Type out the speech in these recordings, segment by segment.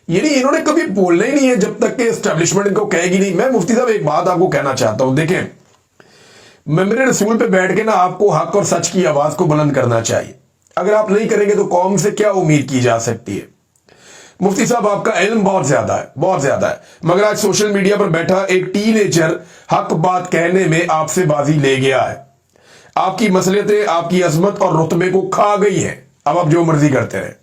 यानी इन्होंने कभी बोलना ही नहीं है जब तक कि एस्टेब्लिशमेंट इनको कहेगी नहीं। मैं मुफ्ती साहब एक बात आपको कहना चाहता हूं, देखें, मेंबर रसूल पे बैठ के ना आपको हक और सच की आवाज को बुलंद करना चाहिए। अगर आप नहीं करेंगे तो कौम से क्या उम्मीद की जा सकती है। मुफ्ती साहब आपका इल्म बहुत ज्यादा है, बहुत ज्यादा है, मगर आज सोशल मीडिया पर बैठा एक टीनेजर हक बात कहने में आपसे बाजी ले गया है। आपकी मसलियतें आपकी अजमत और रुतबे को खा गई हैं। अब आप जो मर्जी करते रहे।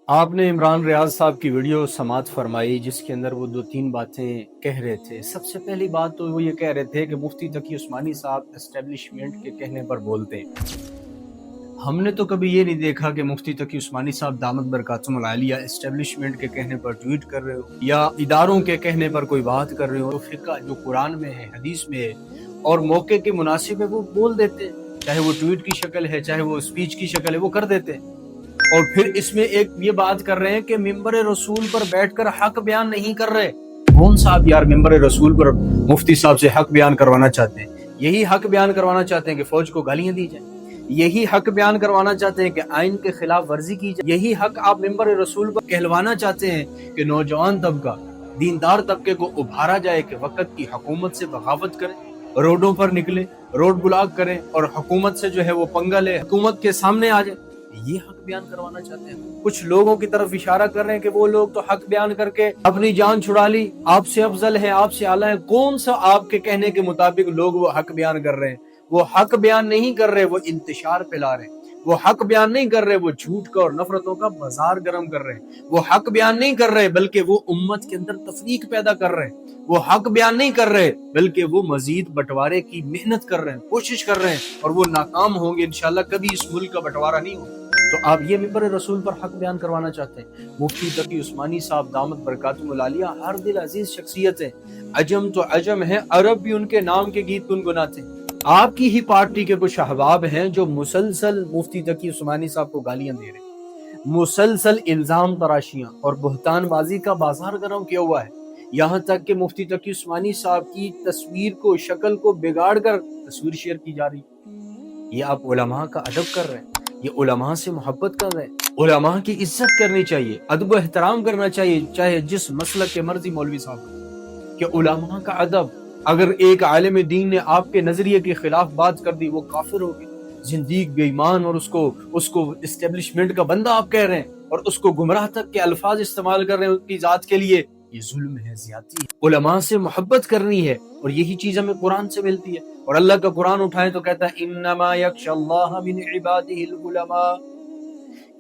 आपने इमरान रियाज साहब की वीडियो समाअत फरमाई जिसके अंदर वो 2-3 बातें कह रहे थे। सबसे पहली बात तो वो ये कह रहे थे कि मुफ्ती तकी उस्मानी साहब एस्टेब्लिशमेंट के कहने पर बोलते हैं। हमने तो कभी ये नहीं देखा कि मुफ्ती तकी उस्मानी साहब दामत बरकातुहुल आलिया एस्टेब्लिशमेंट के कहने पर ट्वीट कर रहे हो या इदारों के कहने पर कोई बात कर रहे हो। तो फिक़्ह जो कुरान में है, हदीस में है और मौके के मुनासिब है वो बोल देते हैं, चाहे वो ट्वीट की शक्ल है, चाहे वो स्पीच की शक्ल है, वो कर देते हैं। और फिर इसमें एक ये बात कर रहे हैं कि मिंबर रसूल पर बैठकर हक बयान नहीं कर रहे। कौन सा आप यार मिंबर रसूल पर मुफ्ती साहब से हक बयान करवाना चाहते हैं? यही हक बयान करवाना चाहते हैं कि फौज को गालियां दी जाए? यही हक बयान करवाना चाहते हैं कि आइन के खिलाफ वर्जी की जाए? यही हक आप मिंबर रसूल पर कहलवाना चाहते हैं कि नौजवान तबका, दीनदार तबके को उभारा जाए कि वक्त की हुकूमत से बगावत करें, रोडों पर निकले, रोड ब्लॉक करें और हुकूमत से जो है वो पंगा ले, हुकूमत के सामने आ जाए? ये हक बयान करवाना चाहते हैं। कुछ लोगों की तरफ इशारा कर रहे हैं कि वो लोग तो हक बयान करके अपनी जान छुड़ा ली, आपसे अफजल है, आपसे आला है। कौन सा आपके कहने के मुताबिक लोग वो हक बयान कर रहे हैं? वो हक बयान नहीं कर रहे, वो इंतशार फैला रहे हैं। वो हक बयान नहीं कर रहे, वो झूठ का और नफरतों का बाजार गर्म कर रहे हैं। वो हक बयान नहीं कर रहे बल्कि वो उम्मत के अंदर तफरीक पैदा कर रहे हैं। वो हक बयान नहीं कर रहे बल्कि वो मजीद बंटवारे की मेहनत कर रहे हैं, कोशिश कर रहे हैं और वो नाकाम होंगे इंशाल्लाह। कभी इस मुल्क का बंटवारा नहीं होगा। तो आप ये मिंबर रसूल पर हक बयान करवाना चाहते हैं? मुफ्ती तकी उस्मानी साहब दामत बरकातुहुल आलिया हर दिल अजीज शख्सियत है। अजम तो अजम है, अरब भी उनके नाम के गीत गुनगुनाते हैं। आपकी ही पार्टी के कुछ अहबाब हैं जो मुसलसल मुफ्ती तकी उस्मानी साहब को गालियां दे रहे हैं। मुसलसल इल्जाम तराशियां और बुहतानबाजी का बाजार गर्म किया हुआ है। यहाँ तक कि मुफ्ती तकी उस्मानी साहब की तस्वीर को, शक्ल को बिगाड़ कर तस्वीर शेयर की जा रही है। ये आप उलमा का अदब कर रहे हैं, ये उलमा से मोहब्बत कर रहे हैं। उलमा की इज्जत करनी चाहिए, अदब एहतराम करना चाहिए, चाहे जिस मसलक के मर्जी मौलवी साहब के। उलमा का अदब, अगर एक आलिम दीन ने आपके नजरिए के खिलाफ बात कर दी, वो काफिर हो गए, जिंदगी बेईमान, और उसको एस्टेब्लिशमेंट का बंदा आप कह रहे हैं और उसको गुमराह तक के अल्फाज इस्तेमाल कर रहे हैं उनकी जात के लिए। ये जुल्म है, ज्यादती है। उलमा से मोहब्बत करनी है और यही चीज हमें कुरान से मिलती है। और अल्लाह का कुरान उठाएं तो कहता है इन्नमा यख्शल्लाह मिन इबादिहिल उलमा,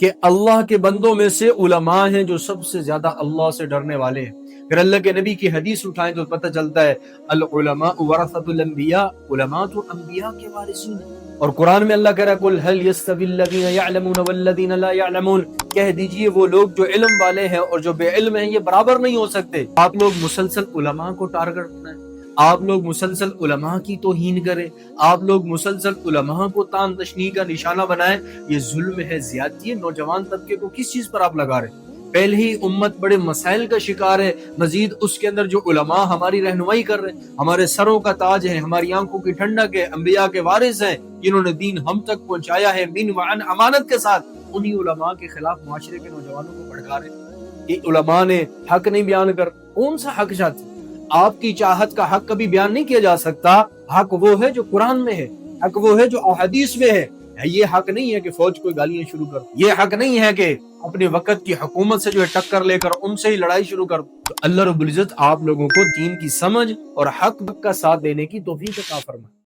कि अल्लाह के बंदों में से उलमा हैं जो सबसे ज्यादा अल्लाह से डरने वाले हैं। फिर अल्लाह के नबी की हदीस उठाएं तो पता चलता है अल उलमा वरसतुल अंबिया, उलमा तो अंबिया के वारिसीन हैं। और कुरान में अल्लाह कह रहा है कुल हल यस्तविल लज़ीना यअलमून वल्लज़ीना ला यअलमून, कह दीजिए वो लोग जो इल्म वाले हैं और जो बेइल्म हैं ये बराबर नहीं हो सकते। आप लोग मुसलसल उलमा को टारगेट बनाएं, आप लोग मुसलसल उलमा की तौहीन करें, आप लोग मुसलसल उलमा को तान तशनी का निशाना बनाएं। ये जुल्म है, ज्यादती है। नौजवान तबके को किस चीज पर आप लगा रहे हैं? पहले ही उम्मत बड़े मसाइल का शिकार है, मजीद उसके अंदर जो उलमा हमारी रहनुमाई कर रहे हैं, हमारे सरों का ताज है, हमारी आंखों की ठंडक है, अंबिया के वारिस हैं, जिन्होंने दीन हम तक पहुंचाया है बिन वान अमानत के साथ, उन्हीं उलमा के खिलाफ मुआशरे के नौजवानों को भड़का रहे हैं कि उलमा ने हक नहीं बयान कर। कौन सा हक चाहते? आपकी चाहत का हक कभी बयान नहीं किया जा सकता। हक वो है जो कुरान में है, हक वो है जो अहादीस में है। ये हक नहीं है कि फौज को गालियां शुरू कर, ये हक नहीं है कि अपने वक्त की हुकूमत से जो है टक्कर लेकर उनसे ही लड़ाई शुरू कर। तो अल्लाह रब्बुल इज्जत आप लोगों को दीन की समझ और हक का साथ देने की तौफीक अता फरमाए।